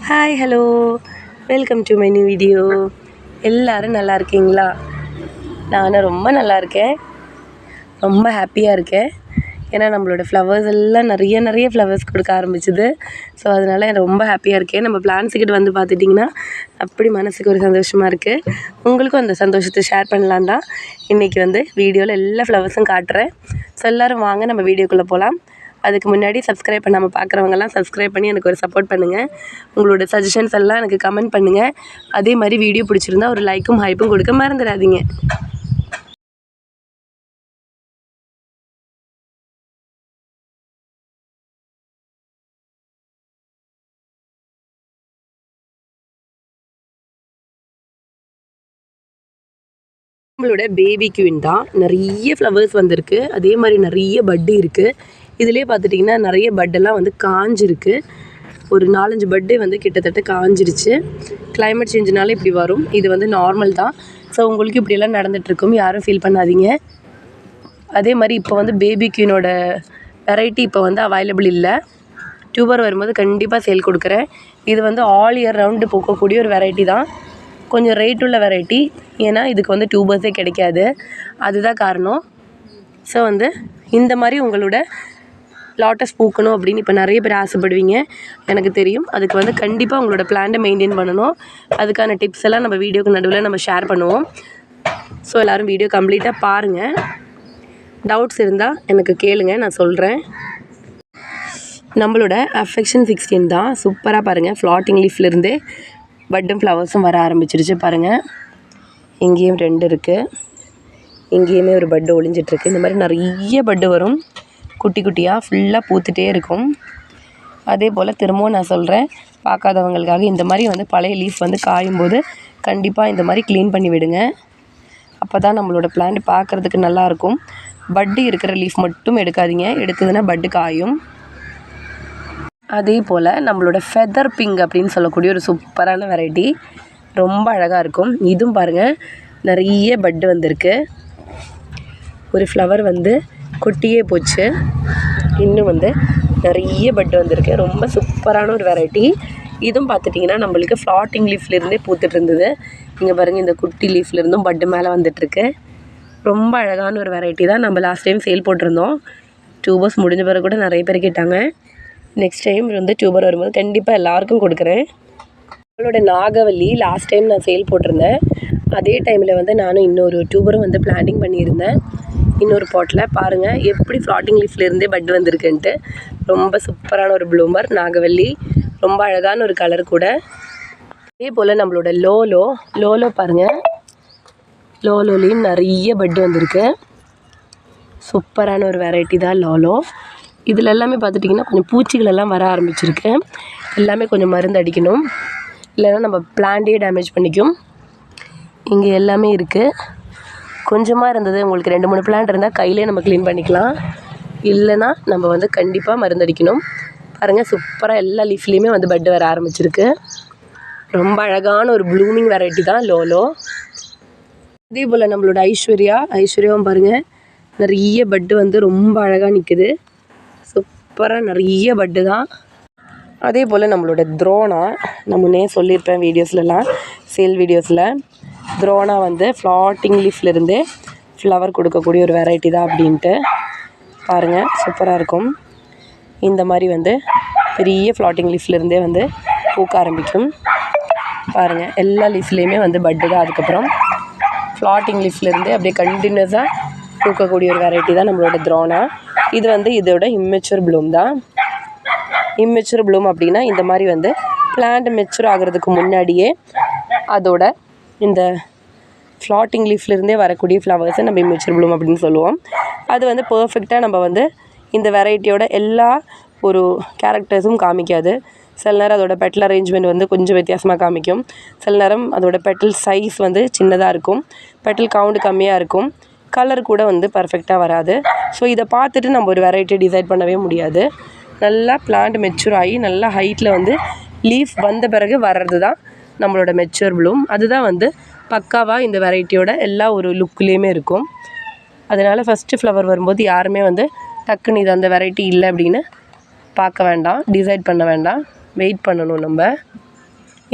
Hi hello welcome to my new video. எல்லோரும் நல்லா இருக்கீங்களா? நானும் ரொம்ப நல்லா இருக்கேன், ரொம்ப ஹாப்பியாக இருக்கேன். ஏன்னா நம்மளோட ஃப்ளவர்ஸ் எல்லாம் நிறைய ஃப்ளவர்ஸ் கொடுக்க ஆரம்பிச்சுது. ஸோ அதனால் ரொம்ப ஹாப்பியாக இருக்கேன். நம்ம பிளான்ஸுக்கிட்ட வந்து பார்த்துட்டிங்கன்னா அப்படி மனசுக்கு ஒரு சந்தோஷமாக இருக்குது. உங்களுக்கும் அந்த சந்தோஷத்தை ஷேர் பண்ணலான் தான் இன்றைக்கி வந்து வீடியோவில் எல்லா ஃப்ளவர்ஸும் காட்டுறேன். ஸோ எல்லோரும் வாங்க நம்ம வீடியோக்குள்ளே போகலாம். அதுக்கு முன்னாடி சப்ஸ்கிரைப் பண்ணாமல் பார்க்குறவங்கலாம் சப்ஸ்கிரைப் பண்ணி எனக்கு ஒரு சப்போர்ட் பண்ணுங்கள். உங்களோட சஜஷன்ஸ் எல்லாம் எனக்கு கமெண்ட் பண்ணுங்கள். அதே மாதிரி வீடியோ பிடிச்சிருந்தா ஒரு லைக்கும் ஹைப்பும் கொடுக்க மறந்துடாதீங்க. நம்மளோட பேபி குயின் தான். நிறைய ஃப்ளவர்ஸ் வந்திருக்கு, அதே மாதிரி நிறைய பட்டு இருக்குது. இதிலே பார்த்துட்டிங்கன்னா நிறைய பட்டெல்லாம் வந்து காஞ்சிருக்கு. ஒரு 4-5 பட்டு வந்து கிட்டத்தட்ட காஞ்சிருச்சு. கிளைமேட் சேஞ்சுனால இப்படி வரும், இது வந்து நார்மல் தான். ஸோ உங்களுக்கு இப்படியெல்லாம் நடந்துகிட்ருக்கும், யாரும் ஃபீல் பண்ணாதீங்க. அதே மாதிரி இப்போ வந்து பேபி குயினோட வெரைட்டி இப்போ வந்து அவைலபிள் இல்லை. டியூபர் வரும்போது கண்டிப்பாக சேல் கொடுக்குறேன். இது வந்து ஆல் இயர் ரவுண்டு பூக்கக்கூடிய ஒரு வெரைட்டி தான். கொஞ்சம் ரேட் உள்ள வெரைட்டி, ஏன்னா இதுக்கு வந்து டியூபர்ஸே கிடைக்காது, அதுதான் காரணம். ஸோ வந்து இந்த மாதிரி உங்களோட லாட்டஸ் பூக்கணும் அப்படின்னு இப்போ நிறைய பேர் ஆசைப்படுவீங்க, எனக்கு தெரியும். அதுக்கு வந்து கண்டிப்பாக உங்களோட பிளான்ட்டை மெயின்டைன் பண்ணணும். அதுக்கான டிப்ஸ் எல்லாம் நம்ம வீடியோக்கு நடுவில் நம்ம ஷேர் பண்ணுவோம். ஸோ எல்லோரும் வீடியோ கம்ப்ளீட்டாக பாருங்கள். டவுட்ஸ் இருந்தால் எனக்கு கேளுங்க, நான் சொல்கிறேன். நம்மளோட அஃபெக்ஷன் 16 தான். சூப்பராக பாருங்கள், ஃப்ளாட்டிங் லீஃப்லேருந்தே பட்டும் ஃப்ளவர்ஸும் வர ஆரம்பிச்சிருச்சு பாருங்கள். இங்கேயும் 2 இருக்குது, இங்கேயுமே ஒரு பட்டு ஒளிஞ்சிட்ருக்கு. இந்த மாதிரி நிறைய பட்டு வரும், குட்டி குட்டியாக ஃபுல்லாக பூத்துட்டே இருக்கும். அதே போல் திரும்பவும் நான் சொல்கிறேன், பார்க்காதவங்களுக்காக இந்த மாதிரி வந்து பழைய லீஃப் வந்து காயும் போது கண்டிப்பாக இந்த மாதிரி க்ளீன் பண்ணி விடுங்க. அப்போ தான் நம்மளோட பிளான்ட் பார்க்குறதுக்கு நல்லாயிருக்கும். பட்டு இருக்கிற லீஃப் மட்டும் எடுக்காதீங்க, எடுத்ததுன்னா பட்டு காயும். அதே போல் நம்மளோட ஃபெதர் பிங்க் அப்படின்னு சொல்லக்கூடிய ஒரு சூப்பரான வெரைட்டி, ரொம்ப அழகாக இருக்கும். இதுவும் பாருங்கள் நிறைய பட்டு வந்திருக்கு. ஒரு ஃப்ளவர் வந்து கொட்டியே போச்சு, இன்னும் வந்து நிறைய பட்டு வந்திருக்கு. ரொம்ப சூப்பரான ஒரு வெரைட்டி. இதுவும் பார்த்துட்டிங்கன்னா நம்மளுக்கு ஃப்ளாட்டிங் லீஃப்லேருந்தே பூத்துட்டு இருந்தது. இங்கே பாருங்கள், இந்த குட்டி லீஃப்லேருந்தும் பட்டு மேலே வந்துட்டுருக்கு. ரொம்ப அழகான ஒரு வெரைட்டி தான். நம்ம லாஸ்ட் டைம் சேல் போட்டிருந்தோம். டியூபர்ஸ் முடிஞ்ச பிறகு கூட நிறைய பேர் கேட்டாங்க. நெக்ஸ்ட் டைம் வந்து டியூபர் வரும்போது கண்டிப்பாக எல்லாருக்கும் கொடுக்குறேன். நம்மளோட நாகவல்லி லாஸ்ட் டைம் நான் சேல் போட்டிருந்தேன். அதே டைமில் வந்து நானும் இன்னொரு டியூபரும் வந்து பிளான்டிங் பண்ணியிருந்தேன் இன்னொரு பாட்டில். பாருங்கள் எப்படி ஃப்ளாட்டிங் லீஃப்லேருந்தே பட் வந்திருக்குன்ட்டு. ரொம்ப சூப்பரான ஒரு ப்ளூமர் நாகவல்லி, ரொம்ப அழகான ஒரு கலர் கூட. அதே போல் நம்மளோட லோலோ பாருங்கள், லோலோலேயும் நிறைய பட்டு வந்திருக்கு. சூப்பரான ஒரு வெரைட்டி தான் லோலோ. இதில் எல்லாமே பார்த்துட்டிங்கன்னா கொஞ்சம் பூச்சிகள் எல்லாம் வர ஆரம்பிச்சிருக்கு. எல்லாமே கொஞ்சம் மருந்து அடிக்கணும், இல்லைன்னா நம்ம பிளான்ட்டே டேமேஜ் பண்ணிக்கும். இங்கே எல்லாமே இருக்குது. கொஞ்சமாக இருந்தது, உங்களுக்கு 2-3 பிளான்ட் இருந்தால் கையிலே நம்ம க்ளீன் பண்ணிக்கலாம், இல்லைன்னா நம்ம வந்து கண்டிப்பாக மருந்து அடிக்கணும். பாருங்கள் சூப்பராக எல்லா லீஃப்லேயுமே வந்து பட்டு வர ஆரம்பிச்சிருக்கு. ரொம்ப அழகான ஒரு ப்ளூமிங் வெரைட்டி தான் லோலோ. அதே போல் நம்மளோட ஐஸ்வர்யாவும் பாருங்கள் நிறைய பட்டு வந்து ரொம்ப அழகாக நிற்குது. சூப்பராக நிறைய பட்டு தான். அதே போல் நம்மளோட துரோனா, நான் முன்னே சொல்லியிருப்பேன் வீடியோஸ்லலாம், சேல் வீடியோஸில். துரோனா வந்து ஃப்ளாட்டிங் லீஃப்லேருந்தே ஃப்ளவர் கொடுக்கக்கூடிய ஒரு வெரைட்டி தான் அப்படின்ட்டு. பாருங்கள் சூப்பராக இருக்கும். இந்த மாதிரி வந்து பெரிய ஃப்ளாட்டிங் லீஃப்லேருந்தே வந்து பூக்க ஆரம்பிக்கும். பாருங்கள் எல்லா லீஃப்லேயுமே வந்து பட்டு தான். அதுக்கப்புறம் ஃப்ளாட்டிங் லீஃப்லேருந்தே அப்படியே கண்டினியூஸாக பூக்கக்கூடிய ஒரு வெரைட்டி தான் நம்மளோட துரோனா. இது வந்து இதோட இம்மெச்சூர் ப்ளூம் தான். இம்மெச்சூர் ப்ளூம் அப்படின்னா இந்த மாதிரி வந்து பிளான்ட் மெச்சூர் ஆகிறதுக்கு முன்னாடியே அதோட இந்த ஃப்ளாட்டிங் லீஃப்லேருந்தே வரக்கூடிய ஃப்ளவர்ஸை நம்ம இம்மெச்சூர் ப்ளூம் அப்படின்னு சொல்லுவோம். அது வந்து பர்ஃபெக்டாக நம்ம வந்து இந்த வெரைட்டியோட எல்லா ஒரு கேரக்டர்ஸும் காமிக்காது. சில நேரம் அதோட பெட்டல் அரேஞ்ச்மெண்ட் வந்து கொஞ்சம் வித்தியாசமாக காமிக்கும். சில நேரம் அதோட பெட்டல் சைஸ் வந்து சின்னதாக இருக்கும், பெட்டல் கவுண்ட் கம்மியாக இருக்கும், கலர் கூட வந்து பர்ஃபெக்டாக வராது. ஸோ இதை பார்த்துட்டு நம்ம ஒரு வெரைட்டியை டிசைட் பண்ணவே முடியாது. நல்லா பிளான்ட் மெச்சூர் ஆகி நல்லா ஹைட்டில் வந்து லீஃப் வந்த பிறகு வர்றது தான் நம்மளோட மெச்சூர் ப்ளூம். அதுதான் வந்து பக்காவாக இந்த வெரைட்டியோட எல்லா ஒரு லுக்லேயுமே இருக்கும். அதனால் ஃபஸ்ட்டு ஃப்ளவர் வரும்போது யாருமே வந்து டக்குன்னு இது அந்த வெரைட்டி இல்லை அப்படின்னு பார்க்க வேண்டாம், டிசைட் பண்ண வேண்டாம், வெயிட் பண்ணணும் நம்ம.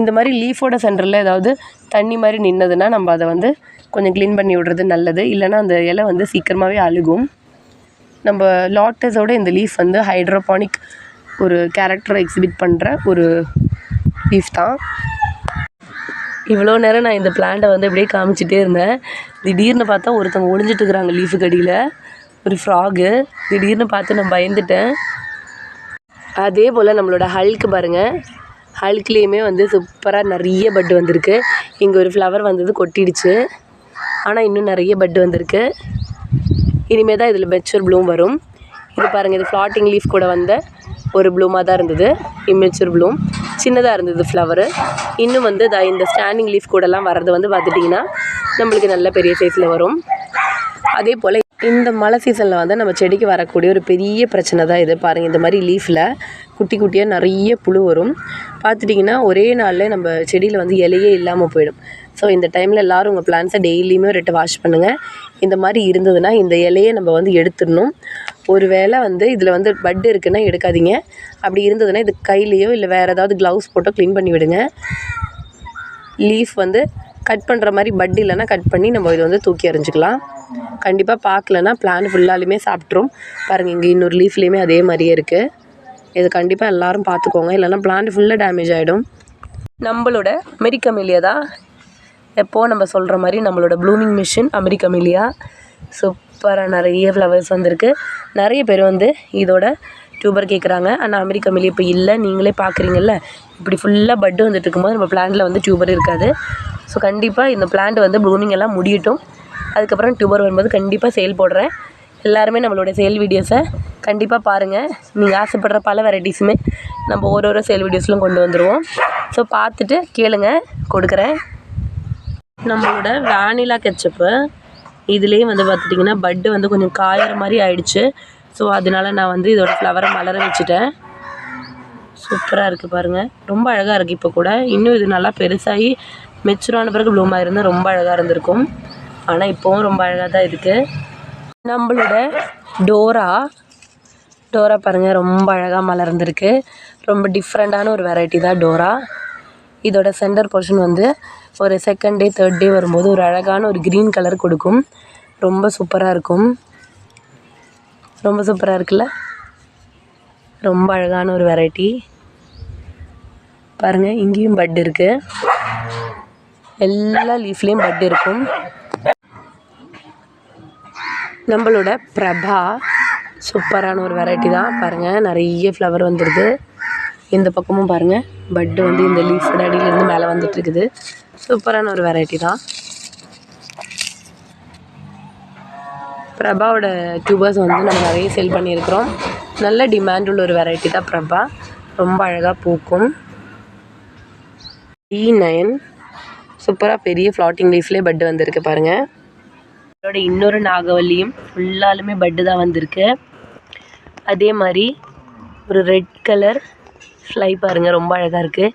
இந்த மாதிரி லீஃபோட சென்டரில் ஏதாவது தண்ணி மாதிரி நின்னதுன்னா நம்ம அதை வந்து கொஞ்சம் க்ளீன் பண்ணி விடுறது நல்லது. இல்லைன்னா அந்த இலை வந்து சீக்கிரமாகவே அழுகும். நம்ம லாட்டஸோட இந்த லீஃப் வந்து ஹைட்ரோபானிக் ஒரு கேரக்டரை எக்ஸிபிட் பண்ணுற ஒரு லீஃப் தான். இவ்வளோ நேரம் நான் இந்த பிளான்ட்டை வந்து இப்படியே காமிச்சிட்டே இருந்தேன். திடீர்னு பார்த்தா ஒருத்தவங்க ஒளிஞ்சிட்டு இருக்கிறாங்க லீஃபுக்கு அடியில், ஒரு ஃப்ராகு. திடீர்னு பார்த்து நான் பயந்துட்டேன். அதே போல் நம்மளோட ஹல்க்கு பாருங்கள், ஹல்க்லேயுமே வந்து சூப்பராக நிறைய பட்டு வந்திருக்கு. இங்கே ஒரு ஃப்ளவர் வந்தது கொட்டிடுச்சு, ஆனால் இன்னும் நிறைய பட்டு வந்திருக்கு. இனிமேல் தான் இதில் மெச்சூர் ப்ளூம் வரும். இது பாருங்கள், இது ஃப்ளாட்டிங் லீஃப் கூட வந்த ஒரு ப்ளூமாக தான் இருந்தது. இம்மெச்சூர் ப்ளூம் சின்னதாக இருந்தது ஃப்ளவரு. இன்னும் வந்து இந்த ஸ்டாண்டிங் லீஃப் கூடலாம் வர்றது வந்து பார்த்துட்டிங்கன்னா நம்மளுக்கு நல்ல பெரிய சைஸில் வரும். அதே போல் இந்த மழை சீசனில் வந்து நம்ம செடிக்கு வரக்கூடிய ஒரு பெரிய பிரச்சனை தான் இது. பாருங்கள், இந்த மாதிரி லீஃபில் குட்டி குட்டியாக நிறைய புழு வரும். பார்த்துட்டிங்கன்னா ஒரே நாளில் நம்ம செடியில் வந்து இலையே இல்லாமல் போயிடும். ஸோ இந்த டைமில் எல்லோரும் உங்கள் பிளான்ஸை டெய்லியுமே ஒரு ரெட்டு வாஷ் பண்ணுங்கள். இந்த மாதிரி இருந்ததுன்னா இந்த இலையை நம்ம வந்து எடுத்துடணும். ஒரு வேளை வந்து இதில் வந்து பட்டு இருக்குன்னா எடுக்காதீங்க. அப்படி இருந்ததுன்னா இது கையிலையோ இல்லை வேறு ஏதாவது க்ளவுஸ் போட்டோ க்ளீன் பண்ணி விடுங்க. லீஃப் வந்து கட் பண்ணுற மாதிரி பட் இல்லைன்னா கட் பண்ணி நம்ம இதை வந்து தூக்கி எறிஞ்சிக்கலாம். கண்டிப்பாக பார்க்கலன்னா பிளான் ஃபுல்லாலுமே சாப்பிட்ரும். பாருங்கள், இங்கே இன்னொரு லீஃப்லேயுமே அதே மாதிரியே இருக்குது. இது கண்டிப்பாக எல்லோரும் பார்த்துக்கோங்க, இல்லைன்னா பிளான்ட் ஃபுல்லாக டேமேஜ் ஆகிடும். நம்மளோட அமெரிக்கமிலியா தான் எப்போது நம்ம சொல்கிற மாதிரி நம்மளோட ப்ளூமிங் மிஷின் அமெரிக்கமிலியா. சூப்பராக நிறைய ஃப்ளவர்ஸ் வந்திருக்கு. நிறைய பேர் வந்து இதோட டியூபர் கேட்குறாங்க. ஆனால் அமெரிக்கமிலியா இப்போ இல்லை, நீங்களே பார்க்குறீங்கல்ல. இப்படி ஃபுல்லாக பட்டு வந்துட்டு இருக்கும்போது நம்ம பிளான்ட்டில் வந்து டியூபர் இருக்காது. ஸோ கண்டிப்பாக இந்த பிளான்ட் வந்து ப்ளூமிங் எல்லாம் முடியட்டும். அதுக்கப்புறம் டியூபர் வரும்போது கண்டிப்பாக சேல் போடுறேன். எல்லாருமே நம்மளோட சேல் வீடியோஸை கண்டிப்பாக பாருங்கள். நீங்கள் ஆசைப்படுற பல வெரைட்டிஸுமே நம்ம ஒரு சேல் வீடியோஸ்லாம் கொண்டு வந்துடுவோம். ஸோ பார்த்துட்டு கேளுங்க, கொடுக்குறேன். நம்மளோட வானிலா கெச்சப்பு இதுலேயே வந்து பார்த்துட்டிங்கன்னா பட்டு வந்து கொஞ்சம் காயிற மாதிரி ஆயிடுச்சு. ஸோ அதனால நான் வந்து இதோட ஃப்ளவரை மலர வச்சுட்டேன். சூப்பராக இருக்குது பாருங்கள், ரொம்ப அழகாக இருக்குது. இப்போ கூட இன்னும் இது நல்லா பெருசாகி மெச்சூரான பிறகு ப்ளூமாக இருந்தால் ரொம்ப அழகாக இருந்திருக்கும். ஆனால் இப்போவும் ரொம்ப அழகாக தான் இருக்குது. நம்மளோட டோரா பாருங்கள், ரொம்ப அழகாக மலர்ந்துருக்கு. ரொம்ப டிஃப்ரெண்ட்டான ஒரு வெரைட்டி தான் டோரா. இதோட சென்டர் போர்ஷன் வந்து ஒரு செகண்ட் டே தேர்ட் டே வரும்போது ஒரு அழகான ஒரு க்ரீன் கலர் கொடுக்கும். ரொம்ப சூப்பராக இருக்கும். ரொம்ப சூப்பராக இருக்குல்ல, ரொம்ப அழகான ஒரு வெரைட்டி. பாருங்கள், இங்கேயும் பட் இருக்குது. எல்லா லீஃப்லேயும் பட் இருக்கும். நம்மளோட பிரபா சூப்பரான ஒரு வெரைட்டி தான். பாருங்கள், நிறைய ஃப்ளவர் வந்துடுது. இந்த பக்கமும் பாருங்கள், பட்டு வந்து இந்த லீஃபோட அடியிலேருந்து மேலே வந்துட்டுருக்குது. சூப்பரான ஒரு வெரைட்டி தான். பிரபாவோட டியூபர்ஸ் வந்து நம்ம நிறைய சேல் பண்ணியிருக்கிறோம். நல்ல டிமாண்ட் உள்ள ஒரு வெரைட்டி தான் பிரபா. ரொம்ப அழகாக பூக்கும். E9 சூப்பராக பெரிய ஃப்ளாட்டிங் லீஃப்லேயே பட்டு வந்திருக்கு பாருங்கள். அதோட இன்னொரு நாகவல்லியும் ஃபுல்லாலுமே பட்டு தான் வந்திருக்கு. அதே மாதிரி ஒரு ரெட் கலர் ஃப்ளை பாருங்கள், ரொம்ப அழகாக இருக்குது.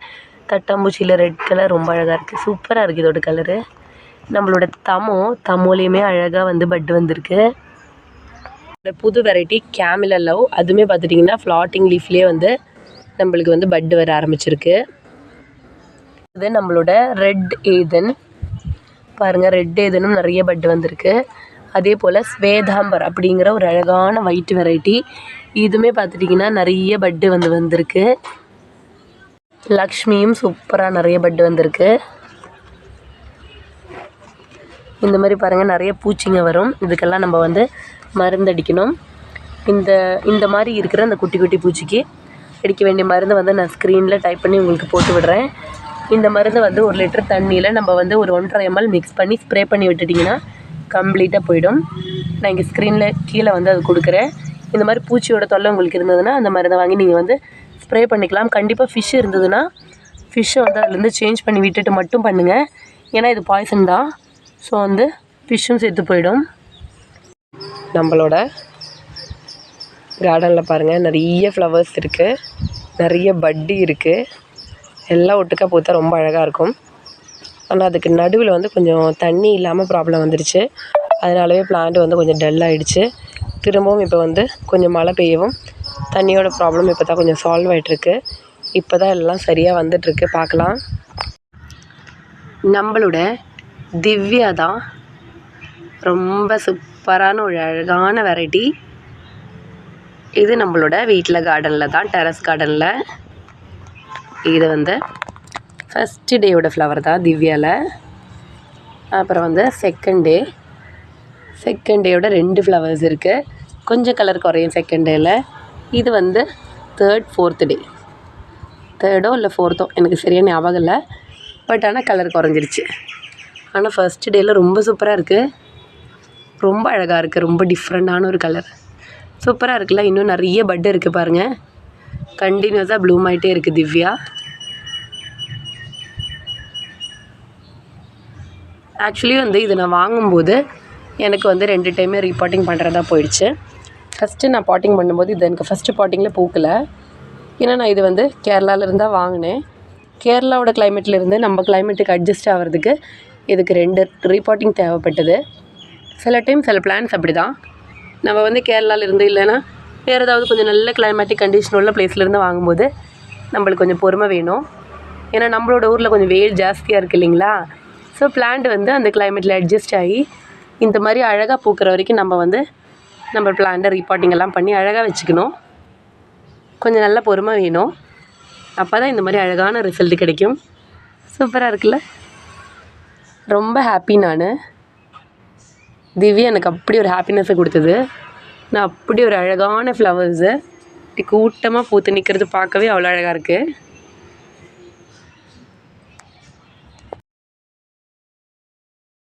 தட்டாம்பூச்சியில் ரெட் கலர் ரொம்ப அழகாக இருக்குது. சூப்பராக இருக்குது இதோட கலரு. நம்மளோட தமோலேயுமே அழகாக வந்து பட்டு வந்திருக்கு. புது வெரைட்டி கேமிலா லவ், அதுவுமே பார்த்துட்டிங்கன்னா ஃப்ளாட்டிங் லீஃப்லேயே வந்து நம்மளுக்கு வந்து பட்டு வர ஆரம்பிச்சிருக்கு. இது நம்மளோட ரெட் ஏதன் பாருங்கள், ரெட் ஏதனும் நிறைய பட்டு வந்திருக்கு. அதே போல் ஸ்வேதாம்பர் அப்படிங்கிற ஒரு அழகான ஒயிட் வெரைட்டி, இதுவுமே பார்த்துட்டிங்கன்னா நிறைய பட்டு வந்திருக்கு. லக்ஷ்மியும் சூப்பராக நிறைய பட்டு வந்திருக்கு. இந்த மாதிரி பாருங்கள், நிறைய பூச்சிங்க வரும். இதுக்கெல்லாம் நம்ம வந்து மருந்து அடிக்கணும். இந்த மாதிரி இருக்கிற அந்த குட்டி குட்டி பூச்சிக்கு அடிக்க வேண்டிய மருந்து வந்து நான் ஸ்க்ரீனில் டைப் பண்ணி உங்களுக்கு போட்டு விடுறேன். இந்த மருந்து வந்து 1 லிட்டர் தண்ணியில் நம்ம வந்து ஒரு 1.5 ml மிக்ஸ் பண்ணி ஸ்ப்ரே பண்ணி விட்டுட்டிங்கன்னா கம்ப்ளீட்டாக போயிடும். நான் இங்கே ஸ்க்ரீனில் கீழே வந்து அது கொடுக்குறேன். இந்த மாதிரி பூச்சியோட தொல்லை உங்களுக்கு இருந்ததுன்னா அந்த மருந்தை வாங்கி நீங்கள் வந்து ஸ்ப்ரே பண்ணிக்கலாம். கண்டிப்பாக ஃபிஷ் இருந்ததுன்னா ஃபிஷ்ஷை வந்து அதுலேருந்து சேஞ்ச் பண்ணி விட்டுட்டு மட்டும் பண்ணுங்கள். ஏன்னா இது பாய்சன் தான். ஸோ வந்து ஃபிஷ்ஷும் சேர்த்து போயிடும். நம்மளோட கார்டனில் பாருங்கள், நிறைய ஃப்ளவர்ஸ் இருக்குது, நிறைய பட்டு இருக்குது. எல்லாம் ஒட்டுக்கா பூத்தா ரொம்ப அழகாக இருக்கும். ஆனால் அதுக்கு நடுவில் வந்து கொஞ்சம் தண்ணி இல்லாமல் ப்ராப்ளம் வந்துடுச்சு. அதனாலவே பிளான்ட் வந்து கொஞ்சம் டல் ஆகிடுச்சு. திரும்பவும் இப்போ வந்து கொஞ்சம் மழை பெய்யவும் தண்ணியோட ப்ராப்ளம் இப்போ தான் கொஞ்சம் சால்வ் ஆகிட்டுருக்கு. இப்போ தான் எல்லாம் சரியாக வந்துட்டுருக்கு. பார்க்கலாம். நம்மளோட திவ்யா தான் ரொம்ப சூப்பரான ஒரு அழகான வெரைட்டி. இது நம்மளோட வீட்டில் கார்டனில் தான், டெரஸ் கார்டனில். இது வந்து ஃபஸ்ட்டு டேயோட ஃப்ளவர் தான் திவ்யாவில். அப்புறம் வந்து செகண்ட் டேயோட 2 ஃப்ளவர்ஸ் இருக்குது. கொஞ்சம் கலர் குறையும் செகண்ட் டேயில். இது வந்து தேர்ட், ஃபோர்த்து டே. தேர்டோ இல்லை ஃபோர்த்தோ எனக்கு சரியாக ஞாபகம் இல்லை. பட் ஆனால் கலர் குறைஞ்சிருச்சு. ஆனால் ஃபஸ்ட்டு டேயில் ரொம்ப சூப்பராக இருக்குது. ரொம்ப அழகாக இருக்குது. ரொம்ப டிஃப்ரெண்ட்டான ஒரு கலர். சூப்பராக இருக்குல்ல. இன்னும் நிறைய பட்டு இருக்குது பாருங்கள். கண்டினியூஸாக ப்ளூம் ஆகிட்டே இருக்குது திவ்யா. ஆக்சுவலி வந்து இது நான் வாங்கும்போது எனக்கு வந்து 2 டைமே ரீபாட்டிங் பண்ணுறதா போயிடுச்சு. ஃபஸ்ட்டு நான் பாட்டிங் பண்ணும்போது இது எனக்கு ஃபஸ்ட்டு பாட்டிங்கில் பூக்கலை. ஏன்னா நான் இது வந்து கேரளாவிலேருந்து தான் வாங்கினேன். கேரளாவோட கிளைமேட்லேருந்து நம்ம கிளைமேட்டுக்கு அட்ஜஸ்ட் ஆகிறதுக்கு இதுக்கு 2 ரீபாட்டிங் தேவைப்பட்டது. சில டைம் சில பிளான்ஸ் அப்படி தான். நம்ம வந்து கேரளாவிலேருந்து இல்லைன்னா வேறு ஏதாவது கொஞ்சம் நல்ல கிளைமேட்டிக் கண்டிஷன் உள்ள பிளேஸ்லேருந்து வாங்கும்போது நம்மளுக்கு கொஞ்சம் பொறுமை வேணும். ஏன்னா நம்மளோட ஊரில் கொஞ்சம் வெயில் ஜாஸ்தியாக இருக்குது இல்லைங்களா. ஸோ பிளான்ட் வந்து அந்த கிளைமேட்டில் அட்ஜஸ்ட் ஆகி இந்த மாதிரி அழகாக பூக்கிற வரைக்கும் நம்ம வந்து நம்ம பிளான்ட்டை ரீபாட்டிங் எல்லாம் பண்ணி அழகாக வச்சுக்கணும். கொஞ்சம் நல்ல பொறுமை வேணும். அப்போ தான் இந்த மாதிரி அழகான ரிசல்ட் கிடைக்கும். சூப்பராக இருக்குல்ல. ரொம்ப ஹாப்பி நான். திவ்யா எனக்கு அப்படி ஒரு ஹாப்பினஸ்ஸை கொடுத்தது. நான் அப்படி ஒரு அழகான ஃப்ளவர்ஸு இப்படி கூட்டமாக பூத்து நிற்கிறது பார்க்கவே அவ்வளோ அழகாக இருக்குது.